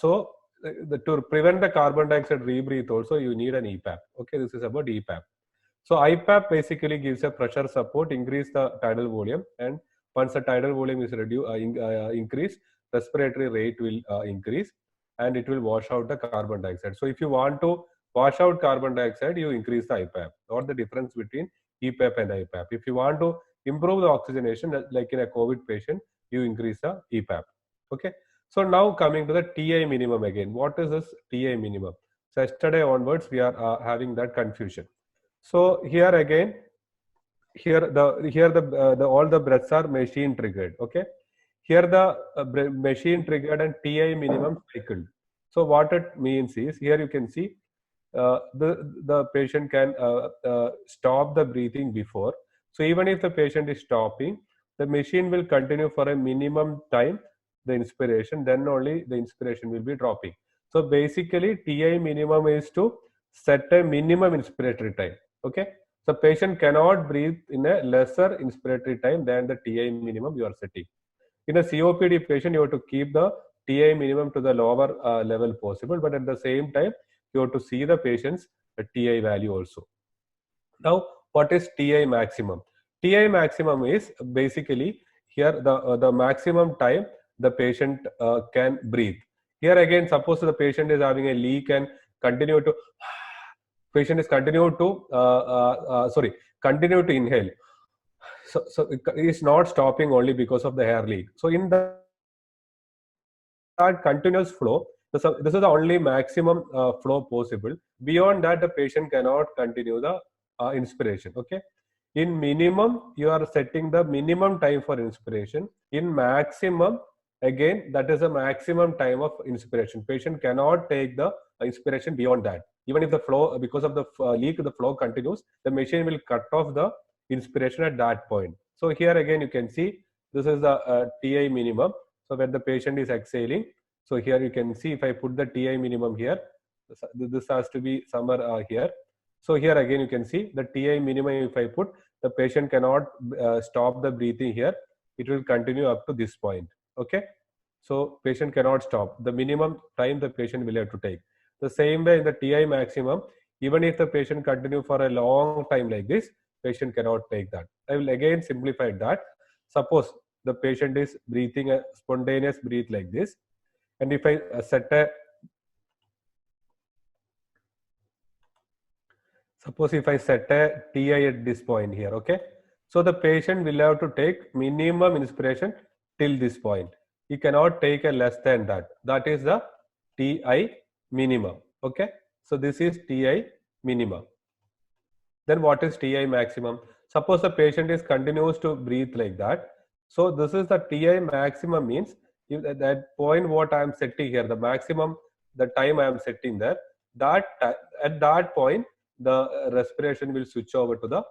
To prevent the carbon dioxide rebreathe also, you need an EPAP. Okay, this is about EPAP. So IPAP basically gives a pressure support, increase the tidal volume, and once the tidal volume is increased, respiratory rate will increase, and it will wash out the carbon dioxide. So if you want to wash out carbon dioxide, you increase the IPAP, or the difference between EPAP and IPAP. If you want to improve the oxygenation, like in a COVID patient, you increase the EPAP. Okay. So now coming to the TI minimum again. What is this TI minimum? So yesterday onwards, we are having that confusion. So here again, the all the breaths are machine triggered. Okay, here the machine triggered and TI minimum cycled. So what it means is, here you can see the patient can stop the breathing before. So even if the patient is stopping, the machine will continue for a minimum time the inspiration, then only the inspiration will be dropping. So basically TI minimum is to set a minimum inspiratory time. Okay, so patient cannot breathe in a lesser inspiratory time than the TI minimum you are setting. In a COPD patient, you have to keep the TI minimum to the lower level possible, but at the same time, you have to see the patient's TI value also. Now, what is TI maximum? TI maximum is basically here the maximum time the patient can breathe. Here again, suppose the patient is having a leak and continue to continue to inhale. So it is not stopping only because of the air leak. So in that continuous flow, this is the only maximum flow possible. Beyond that, the patient cannot continue the inspiration. Okay. In minimum, you are setting the minimum time for inspiration. In maximum, again, that is a maximum time of inspiration. Patient cannot take the inspiration beyond that. Even if the flow, because of the leak, the flow continues, the machine will cut off the inspiration at that point. So here again, you can see this is the TI minimum. So when the patient is exhaling, so here you can see if I put the TI minimum here, this has to be somewhere here. So here again you can see the TI minimum. If I put, the patient cannot stop the breathing here. It will continue up to this point. Okay. So patient cannot stop. The minimum time the patient will have to take. The same way in the TI maximum, even if the patient continue for a long time like this, patient cannot take that. I will again simplify that. Suppose the patient is breathing a spontaneous breath like this, and if I set a TI at this point here, okay, so the patient will have to take minimum inspiration till this point. He cannot take a less than that. That is the TI minimum. Okay, so this is TI minimum. Then what is TI maximum? Suppose the patient is continues to breathe like that. So this is the TI maximum, means if at that point what I am setting here, the maximum, the time I am setting there, that at that point the respiration will switch over to the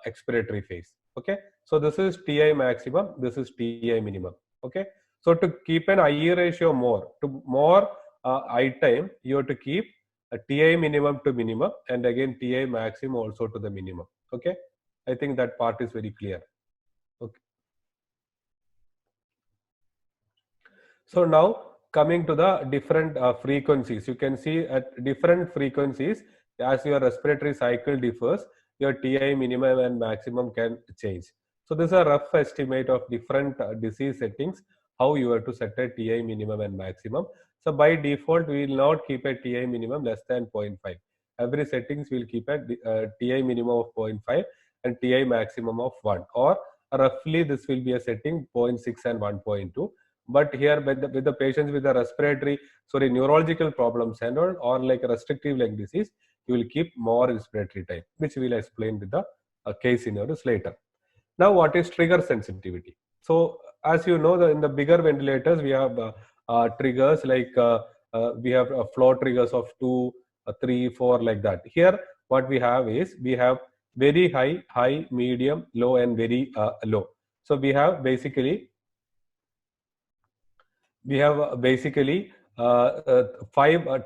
expiratory phase. Okay, so this is TI maximum, this is TI minimum. Okay, so to keep an I ratio more I time, you have to keep a TI minimum to minimum, and again TI maximum also to the minimum. Okay, I think that part is very clear. Okay. So now coming to the different frequencies, you can see at different frequencies, as your respiratory cycle differs, your TI minimum and maximum can change. So this is a rough estimate of different disease settings, how you have to set a TI minimum and maximum. So by default, we will not keep a TI minimum less than 0.5. Every settings will keep a TI minimum of 0.5 and TI maximum of 1, or roughly this will be a setting 0.6 and 1.2. But here with the patients with the neurological problems and all, or like a restrictive lung disease, you will keep more inspiratory time, which we will explain with the case scenarios later. Now, what is trigger sensitivity? So as you know, in the bigger ventilators, we have triggers like we have flow triggers of 2, 3, 4 like that. Here, what we have is we have very high, high, medium, low, and very low. So we have basically 5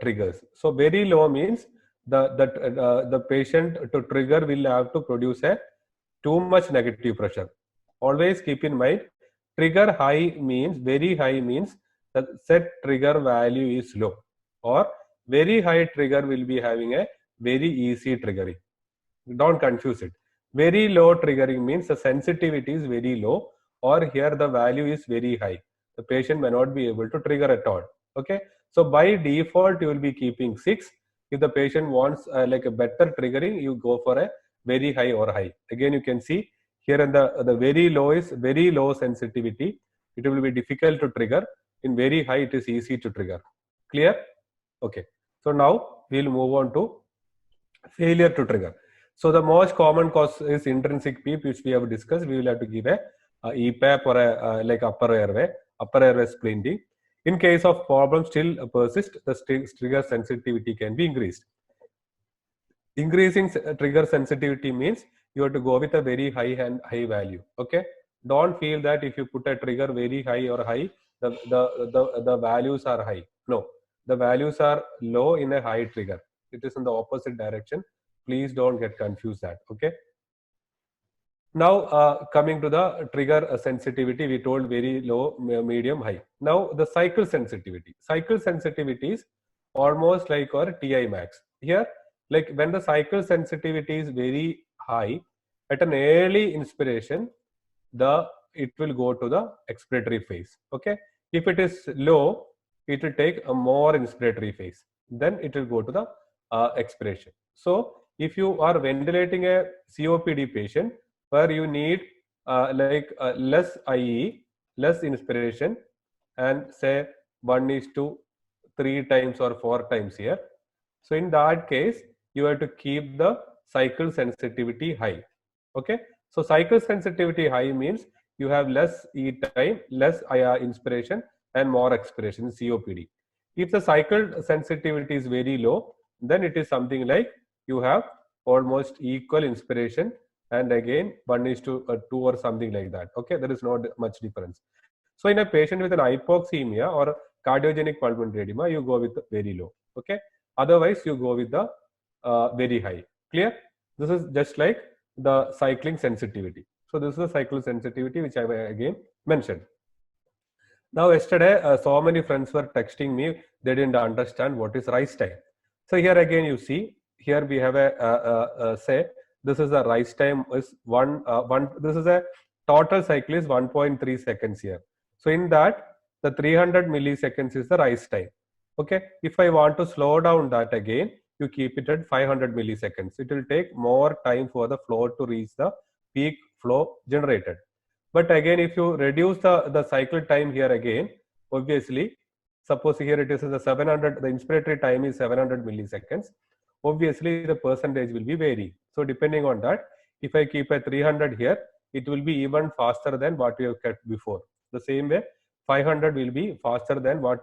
triggers. So very low means the patient to trigger will have to produce a too much negative pressure. Always keep in mind, trigger high means, very high means the set trigger value is low, or very high trigger will be having a very easy triggering. Don't confuse it. Very low triggering means the sensitivity is very low, or here the value is very high. The patient may not be able to trigger at all. Okay. So by default, you will be keeping 6. If the patient wants like a better triggering, you go for a very high or high. Again, you can see here in the very low is very low sensitivity. It will be difficult to trigger. In very high, it is easy to trigger. Clear? Okay. So now we'll move on to failure to trigger. So the most common cause is intrinsic PEEP, which we have discussed. We will have to give a EPAP or a like upper airway splinting. In case of problem still persist, the trigger sensitivity can be increased. Increasing trigger sensitivity means you have to go with a very high value. Okay, don't feel that if you put a trigger very high or high, the values are high. No, the values are low in a high trigger. It is in the opposite direction. Please don't get confused that. Okay. Now coming to the trigger sensitivity, we told very low, medium, high. Now the cycle sensitivity. Cycle sensitivity is almost like our TI max. Here, like when the cycle sensitivity is very high, at an early inspiration, it will go to the expiratory phase. Okay. If it is low, it will take a more inspiratory phase. Then it will go to the expiration. So if you are ventilating a COPD patient, where you need less IE, less inspiration, and say 1:3 times or 4 times here. So in that case, you have to keep the cycle sensitivity high. Okay. So cycle sensitivity high means you have less E time, less inspiration, and more expiration in COPD. If the cycle sensitivity is very low, then it is something like you have almost equal inspiration, and again 1:2 or something like that. Okay, there is not much difference. So in a patient with an hypoxemia or cardiogenic pulmonary edema, you go with very low. Okay, otherwise you go with the very high. Clear? This is just like the cycling sensitivity. So this is the cycle sensitivity which I again mentioned. Now yesterday, so many friends were texting me. They didn't understand what is rise time. So here again you see, here we have a say this is the rise time is one. This is a total cycle is 1.3 seconds here. So in that, the 300 milliseconds is the rise time. Okay. If I want to slow down that again, you keep it at 500 milliseconds. It will take more time for the flow to reach the peak flow generated. But again, if you reduce the cycle time here again, obviously, suppose here it is the 700, the inspiratory time is 700 milliseconds. Obviously, the percentage will be vary. So depending on that, if I keep a 300 here, it will be even faster than what we have kept before. The same way, 500 will be faster than what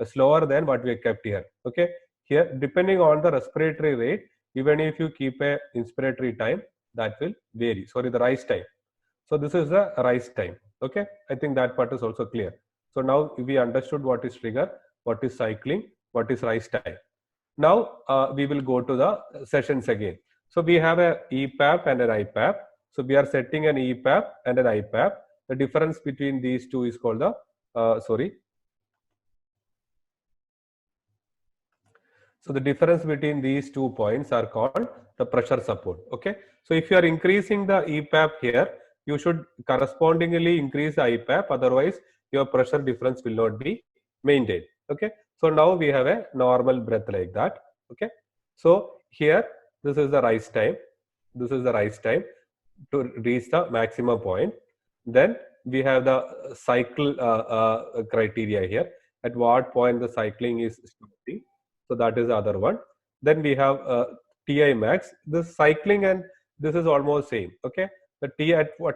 slower than what we have kept here. Okay, here depending on the respiratory rate, even if you keep a inspiratory time, that will vary. Sorry, the rise time. So this is the rise time. Okay, I think that part is also clear. So now we understood what is trigger, what is cycling, what is rise time. Now we will go to the sessions again. So we have a EPAP and an IPAP. So we are setting an EPAP and an IPAP. The difference between these two is called the So the difference between these 2 points are called the pressure support. Okay. So if you are increasing the EPAP here, you should correspondingly increase the IPAP. Otherwise, your pressure difference will not be maintained. Okay. So now we have a normal breath like that. Okay. So here, this is the rise time. This is the rise time to reach the maximum point. Then we have the cycle criteria here. At what point the cycling is stopping. So that is the other one. Then we have TI max. This cycling and this is almost same. Okay. The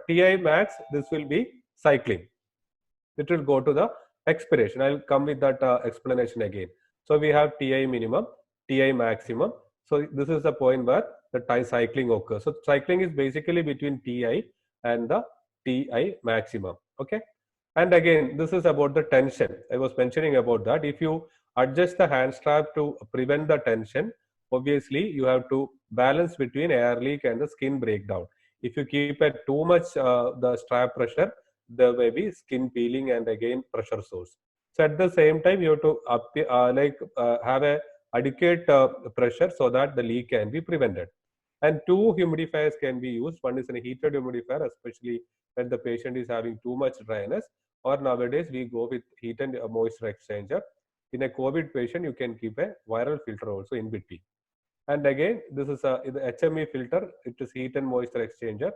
TI max, this will be cycling. It will go to the expiration. I'll come with that explanation again. So we have TI minimum, TI maximum. So this is the point where the cycling occurs. So cycling is basically between TI and the TI maximum. Okay. And again, this is about the tension. I was mentioning about that. If you adjust the hand strap to prevent the tension, obviously you have to balance between air leak and the skin breakdown. If you keep at too much the strap pressure, there may be skin peeling and again pressure source. So at the same time, you have to have a adequate pressure so that the leak can be prevented. And two humidifiers can be used. One is a heated humidifier, especially when the patient is having too much dryness, or nowadays we go with heat and moisture exchanger. In a COVID patient, you can keep a viral filter also in between. And again, this is the HME filter. It is heat and moisture exchanger.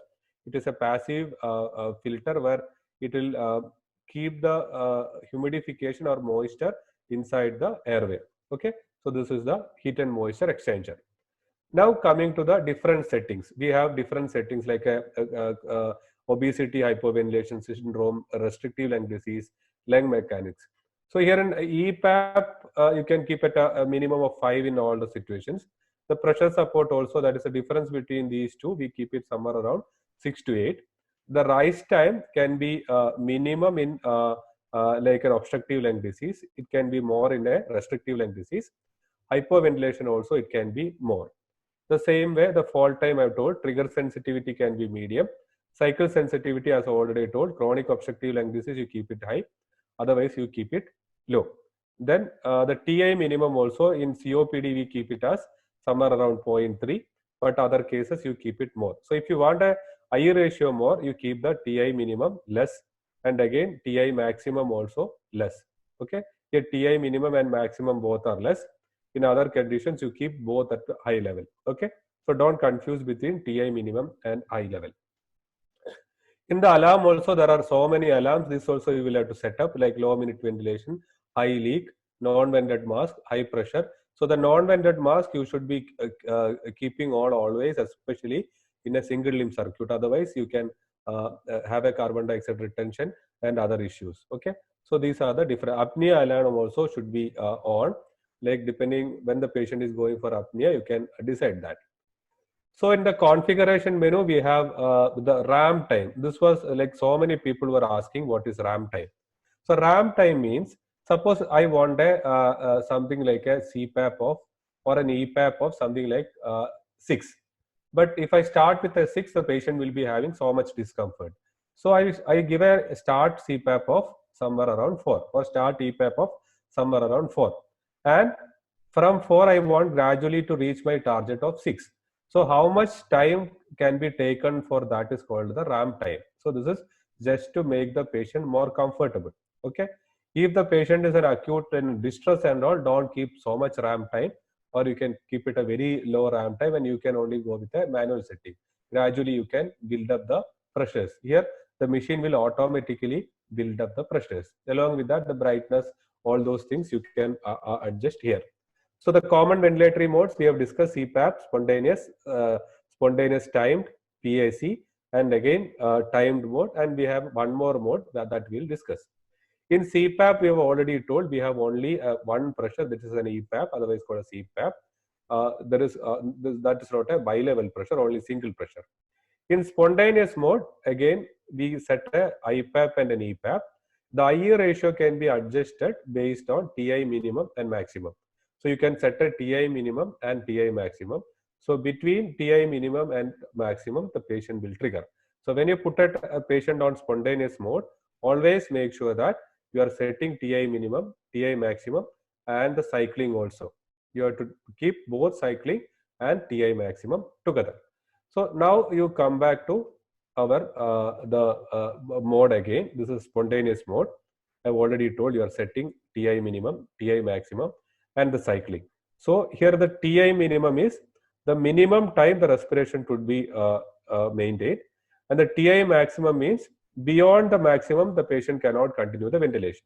It is a passive filter where it will keep the humidification or moisture inside the airway. Okay, so this is the heat and moisture exchanger. Now coming to the different settings, we have different settings like obesity, hypoventilation syndrome, restrictive lung disease, lung mechanics. So here in EPAP, you can keep it a minimum of 5 in all the situations. The pressure support also, that is the difference between these two, we keep it somewhere around 6 to 8. The rise time can be minimum in like an obstructive lung disease. It can be more in a restrictive lung disease. Hypoventilation also, it can be more. The same way, the fall time I've told, trigger sensitivity can be medium. Cycle sensitivity, as I already told, chronic obstructive lung disease, you keep it high. Otherwise, you keep it low. Then the TI minimum also in COPD, we keep it as somewhere around 0.3, but other cases, you keep it more. So if you want a I ratio more, you keep the TI minimum less, and again, TI maximum also less. Okay, here TI minimum and maximum both are less. In other conditions, you keep both at the high level. Okay, so don't confuse between TI minimum and high level. In the alarm also, there are so many alarms. This also you will have to set up, like low minute ventilation, high leak, non-vented mask, high pressure. So the non-vented mask you should be keeping on always, especially in a single limb circuit. Otherwise, you can have a carbon dioxide retention and other issues. Okay, so these are the different. Apnea alarm also should be on. Like depending when the patient is going for apnea, you can decide that. So in the configuration menu, we have the RAM time. This was like so many people were asking what is RAM time. So RAM time means, suppose I want a something like a CPAP of or an EPAP of something like 6. But if I start with a 6, the patient will be having so much discomfort. So I give a start CPAP of somewhere around 4 or start EPAP of somewhere around 4. And from 4, I want gradually to reach my target of 6. So how much time can be taken for that is called the RAM time. So this is just to make the patient more comfortable. Okay. If the patient is an acute and distress and all, don't keep so much RAM time, or you can keep it a very low RAM time and you can only go with a manual setting. Gradually you can build up the pressures. Here the machine will automatically build up the pressures. Along with that, the brightness, all those things you can adjust here. So the common ventilatory modes we have discussed: CPAP, spontaneous timed, PAC, and again timed mode. And we have one more mode that we'll discuss. In CPAP, we have already told we have only one pressure, that is an EPAP, otherwise called a CPAP. That is not a bilevel pressure, only single pressure. In spontaneous mode, again we set a IPAP and an EPAP. The I ratio can be adjusted based on TI minimum and maximum. So you can set a TI minimum and TI maximum. So between TI minimum and maximum, the patient will trigger. So when you put a patient on spontaneous mode, always make sure that you are setting TI minimum, TI maximum, and the cycling also. You have to keep both cycling and TI maximum together. So now you come back to our mode again. This is spontaneous mode. I've already told you are setting TI minimum, TI maximum, and the cycling. So here the TI minimum is the minimum time the respiration could be maintained, and the TI maximum means beyond the maximum the patient cannot continue the ventilation.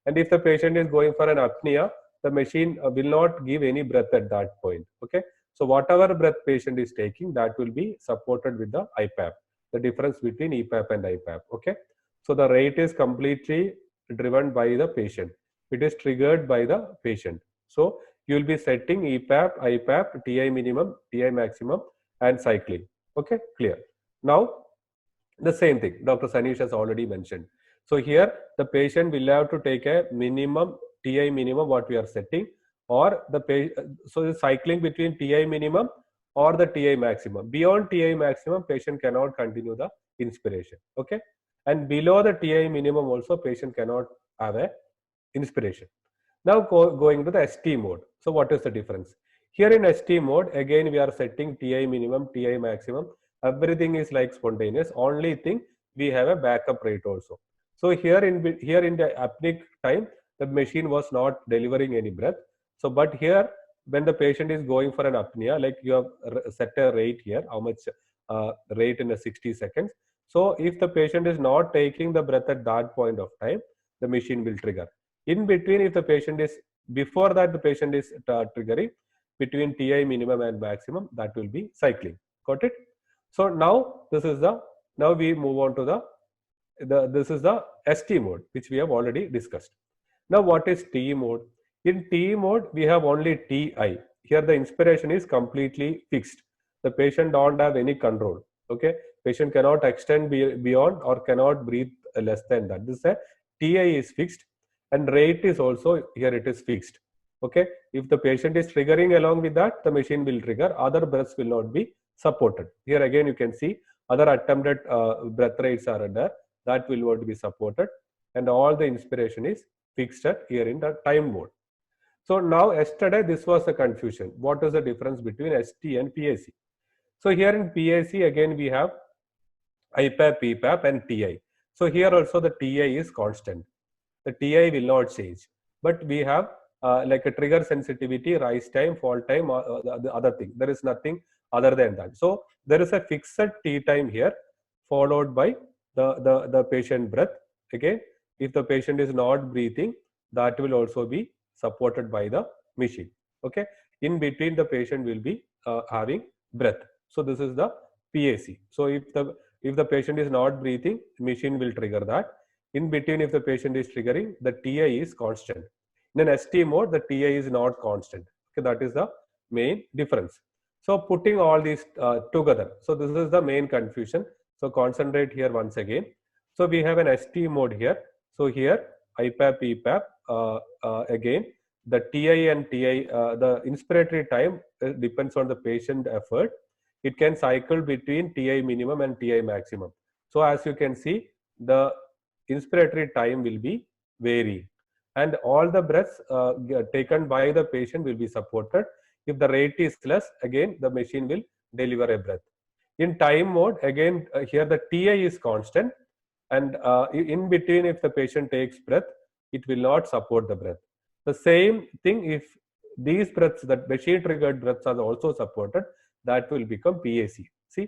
And if the patient is going for an apnea, the machine will not give any breath at that point. Okay, so whatever breath patient is taking, that will be supported with the IPAP. The difference between EPAP and IPAP. Okay, so the rate is completely driven by the patient. It is triggered by the patient. So you will be setting EPAP, IPAP, TI minimum, TI maximum, and cycling. Okay, clear. Now the same thing Dr. Sanish has already mentioned. So here the patient will have to take a minimum TI minimum what we are setting, or so the cycling between TI minimum or the TI maximum. Beyond TI maximum, patient cannot continue the inspiration. Okay. and below the TI minimum also patient cannot have a inspiration. Now going to the ST mode. So what is the difference? Here in ST mode, again we are setting TI minimum, TI maximum. Everything is like spontaneous. Only thing, we have a backup rate also. So here in the apneic time, the machine was not delivering any breath. So but here, when the patient is going for an apnea, like you have set a rate here, how much rate in a 60 seconds. So if the patient is not taking the breath at that point of time, the machine will trigger. In between, if the patient is, before that the patient is triggering, between TI minimum and maximum, that will be cycling. Got it? So now this is the, now we move on to this is the ST mode, which we have already discussed. Now what is T mode? In T mode, we have only TI. Here the inspiration is completely fixed. The patient don't have any control. Okay, patient cannot extend beyond or cannot breathe less than that. This is a TI is fixed, and rate is also here, it is fixed. Okay, if the patient is triggering along with that, the machine will trigger. Other breaths will not be supported. Here again you can see other attempted breath rates are there, that will not be supported, and all the inspiration is fixed at here in the time mode. So now yesterday this was a confusion. What is the difference between ST and PAC? So here in PAC again we have IPAP, PPAP and TI. So here also the TI is constant. The TI will not change. But we have like a trigger sensitivity, rise time, fall time, the other thing. There is nothing other than that. So there is a fixed T time here, followed by the patient breath. Again, if the patient is not breathing, that will also be supported by the machine. Okay. In between, the patient will be having breath. So this is the PAC. So if the patient is not breathing, machine will trigger that. In between, if the patient is triggering, the TI is constant. In an ST mode, the TI is not constant. Okay, that is the main difference. So putting all these together, so this is the main confusion. So concentrate here once again. So we have an ST mode here. So here IPAP, PPAP, again the TI and TI, the inspiratory time depends on the patient effort. It can cycle between TI minimum and TI maximum. So as you can see, the inspiratory time will be vary, and all the breaths taken by the patient will be supported. If the rate is less, again the machine will deliver a breath. In time mode, again here the TI is constant, and in between, if the patient takes breath, it will not support the breath. The same thing, if these breaths, that machine triggered breaths are also supported, that will become PAC. See,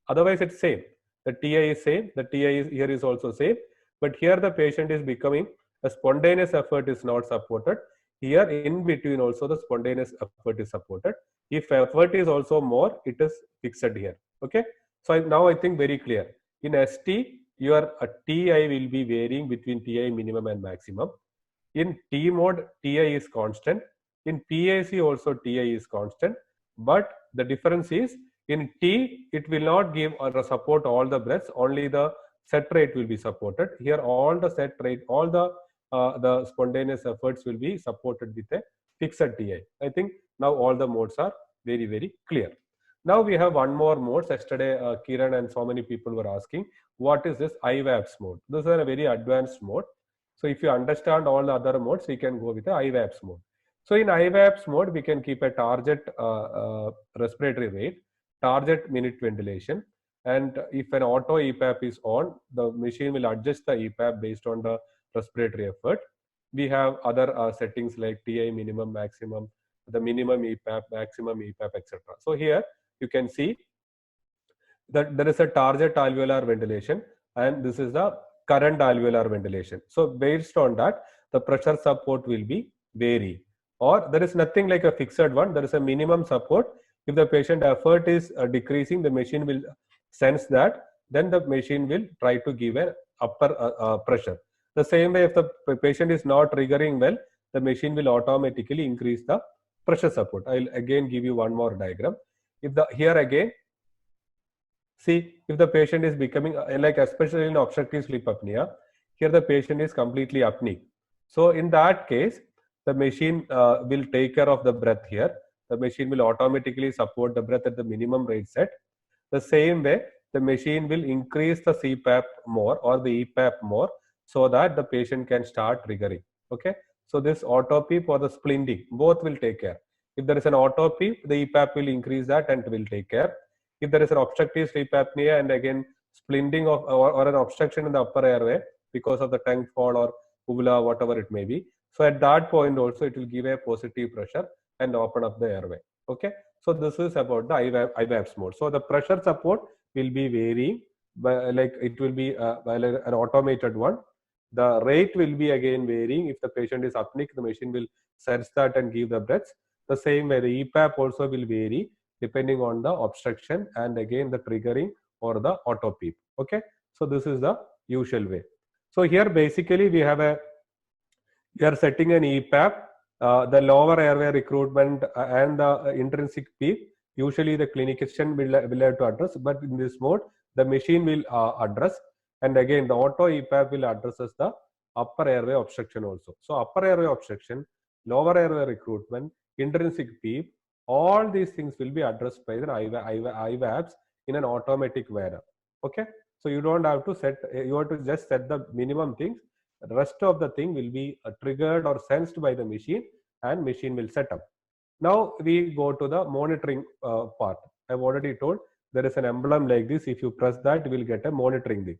otherwise it's same. The TI is same, the TI is here is also same, but here the patient is becoming a spontaneous effort is not supported. Here in between also the spontaneous effort is supported. If effort is also more, it is fixed here. Okay. So now I think very clear. In ST, your TI will be varying between TI minimum and maximum. In T mode, TI is constant. In PAC also TI is constant. But the difference is, in T, it will not give or support all the breaths, only the set rate will be supported. Here all the set rate, all the spontaneous efforts will be supported with a fixed TI. I think now all the modes are very, very clear. Now we have one more mode. Yesterday, Kiran and so many people were asking, what is this IVAPS mode? This is a very advanced mode. So if you understand all the other modes, you can go with the IVAPS mode. So in IVAPS mode, we can keep a target respiratory rate, target minute ventilation, and if an auto EPAP is on, the machine will adjust the EPAP based on the respiratory effort. We have other settings like TI minimum, maximum, the minimum EPAP, maximum EPAP, etc. So here you can see that there is a target alveolar ventilation, and this is the current alveolar ventilation. So based on that, the pressure support will be vary, or there is nothing like a fixed one. There is a minimum support. If the patient effort is decreasing, the machine will sense that, then the machine will try to give an upper pressure. The same way, if the patient is not triggering well, the machine will automatically increase the pressure support. I'll again give you one more diagram. If the here again, see, if the patient is becoming like, especially in obstructive sleep apnea, here the patient is completely apneic. So in that case, the machine will take care of the breath here. The machine will automatically support the breath at the minimum rate set. The same way, the machine will increase the CPAP more or the EPAP more so that the patient can start triggering. Okay. So this auto PEEP or the splinting, both will take care. If there is an auto PEEP, the EPAP will increase that and will take care. If there is an obstructive sleep apnea and again splinting of or an obstruction in the upper airway because of the tongue fall or uvula, whatever it may be. So at that point also it will give a positive pressure and open up the airway. Okay. So this is about the IVAPS mode. So the pressure support will be varying, but like it will be an automated one. The rate will be again varying. If the patient is apneic, the machine will sense that and give the breaths. The same way the EPAP also will vary depending on the obstruction and again the triggering or the auto PEEP. Okay. So this is the usual way. So here basically we are setting an EPAP, the lower airway recruitment and the intrinsic PEEP. Usually the clinician will have to address, but in this mode the machine will address, and again the auto EPAP will addresses the upper airway obstruction also. So upper airway obstruction, lower airway recruitment, intrinsic PEEP, all these things will be addressed by the IVAPs in an automatic manner. Okay. So you don't have to set, you have to just set the minimum things. The rest of the thing will be triggered or sensed by the machine and machine will set up. Now we go to the monitoring part. I've already told there is an emblem like this. If you press that, you will get a monitoring thing.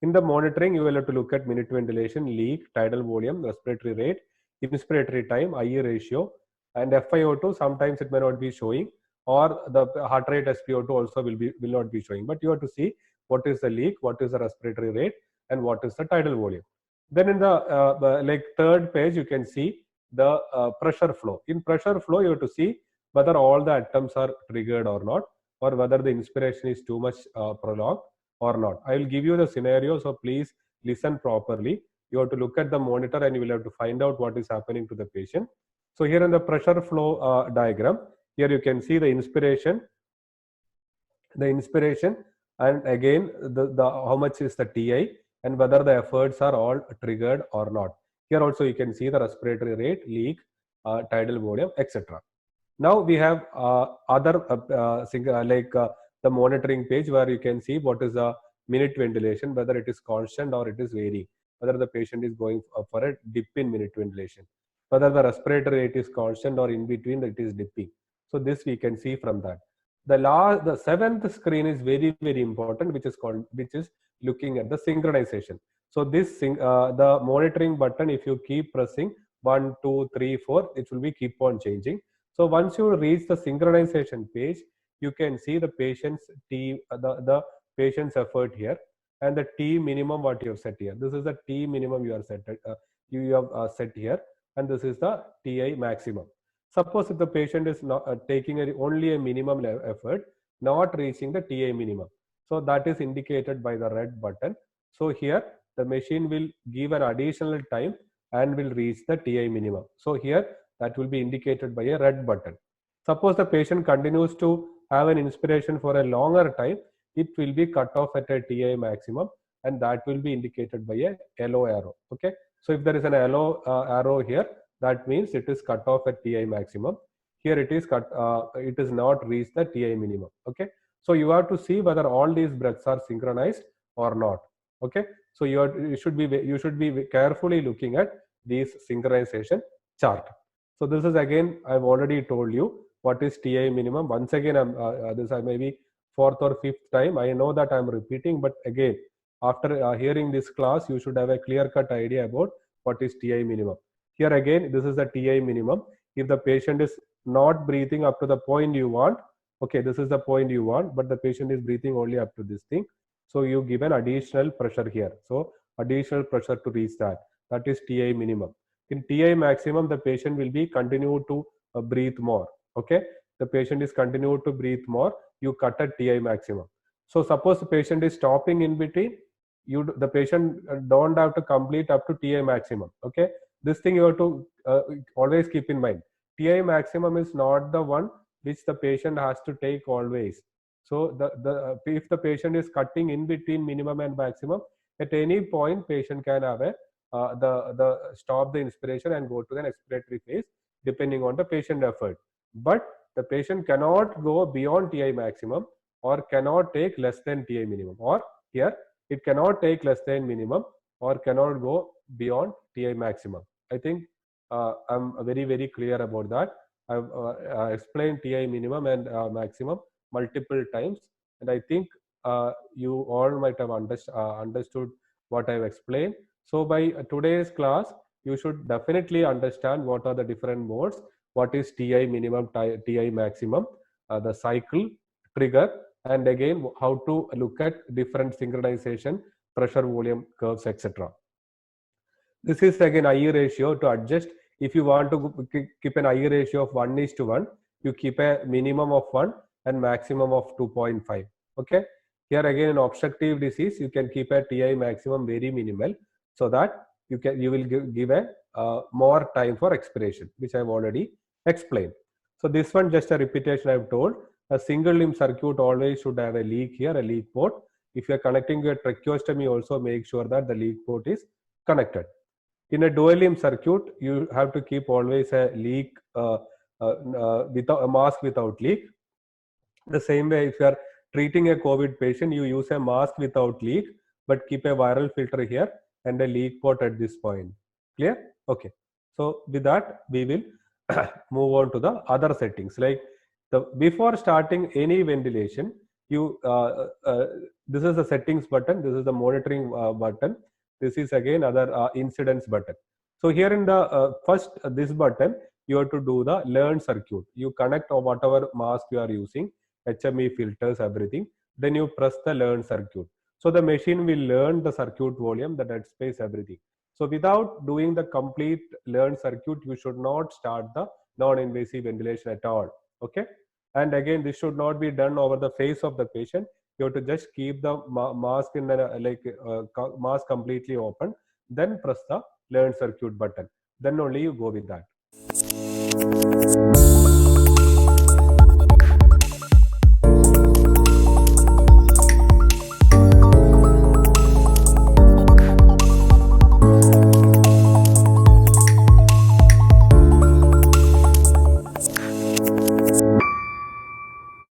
In the monitoring, you will have to look at minute ventilation, leak, tidal volume, respiratory rate, inspiratory time, IE ratio, and FiO2. Sometimes it may not be showing, or the heart rate SpO2 also will not be showing. But you have to see what is the leak, what is the respiratory rate, and what is the tidal volume. Then in the like third page, you can see the pressure flow. In pressure flow, you have to see whether all the atoms are triggered or not, or whether the inspiration is too much prolonged or not. I will give you the scenario, so please listen properly. You have to look at the monitor and you will have to find out what is happening to the patient. So here in the pressure flow diagram, here you can see the inspiration, and again the how much is the TI and whether the efforts are all triggered or not. Here also you can see the respiratory rate, leak, tidal volume, etc. Now we have other the monitoring page where you can see what is the minute ventilation, whether it is constant or it is varying, whether the patient is going for a dip in minute ventilation, whether the respiratory rate is constant or in between it is dipping. So this we can see from that. The seventh screen is very, very important, which is looking at the synchronization. So this the monitoring button, if you keep pressing 1, 2, 3, 4, it will be keep on changing. So once you reach the synchronization page, you can see the patient's the patient's effort here, and the T minimum what you have set here. This is the T minimum you have set here, and this is the TI maximum. Suppose if the patient is not taking only a minimum effort, not reaching the TI minimum, so that is indicated by the red button. So here the machine will give an additional time and will reach the TI minimum. So here that will be indicated by a red button. Suppose the patient continues to have an inspiration for a longer time, it will be cut off at a TI maximum, and that will be indicated by a yellow arrow. Okay. So if there is an yellow arrow here, that means it is cut off at TI maximum. Here it is it is not reached the TI minimum. Okay. So you have to see whether all these breaths are synchronized or not. Okay. So you should be carefully looking at these synchronization chart. So this is again, I've already told you what is TI minimum. Once again, this I maybe fourth or fifth time. I know that I'm repeating, but again, after hearing this class, you should have a clear-cut idea about what is TI minimum. Here again, this is the TI minimum. If the patient is not breathing up to the point you want, okay, this is the point you want, but the patient is breathing only up to this thing. So you give an additional pressure here. So additional pressure to reach that. That is TI minimum. In TI maximum, the patient will be continue to breathe more. Okay, the patient is continue to breathe more. You cut at TI maximum. So suppose the patient is stopping in between, the patient don't have to complete up to TI maximum. Okay, this thing you have to always keep in mind. TI maximum is not the one which the patient has to take always. So if the patient is cutting in between minimum and maximum, at any point patient can have a stop the inspiration and go to the expiratory phase depending on the patient effort. But the patient cannot go beyond TI maximum or cannot take less than TI minimum, or here it cannot take less than minimum or cannot go beyond TI maximum. I think I'm very clear about that. I've explained TI minimum and maximum multiple times, and I think you all might have understood what I've explained. So by today's class, you should definitely understand what are the different modes, what is TI minimum, TI maximum, the cycle, trigger, and again how to look at different synchronization, pressure volume curves, etc. This is again I ratio to adjust. If you want to keep an I ratio of 1:1, you keep a minimum of 1 and maximum of 2.5. Okay. Here again in obstructive disease, you can keep a TI maximum very minimal, so that you will give a more time for expiration, which I have already explained. So this one just a repetition I have told. A single limb circuit always should have a leak here, a leak port. If you are connecting your tracheostomy, also make sure that the leak port is connected. In a dual limb circuit, you have to keep always a leak without a mask without leak. The same way, if you are treating a COVID patient, you use a mask without leak, but keep a viral filter here and a leak port at this point. Clear? Okay. So with that, we will move on to the other settings. Like before starting any ventilation, you this is the settings button. This is the monitoring button. This is again other incidents button. So here in the first this button, you have to do the learn circuit. You connect or whatever mask you are using, HME filters, everything. Then you press the learn circuit. So the machine will learn the circuit volume, the dead space, everything. So without doing the complete learn circuit, you should not start the non-invasive ventilation at all. Okay. And again, this should not be done over the face of the patient. You have to just keep the mask in the mask completely open, then press the learn circuit button. Then only you go with that.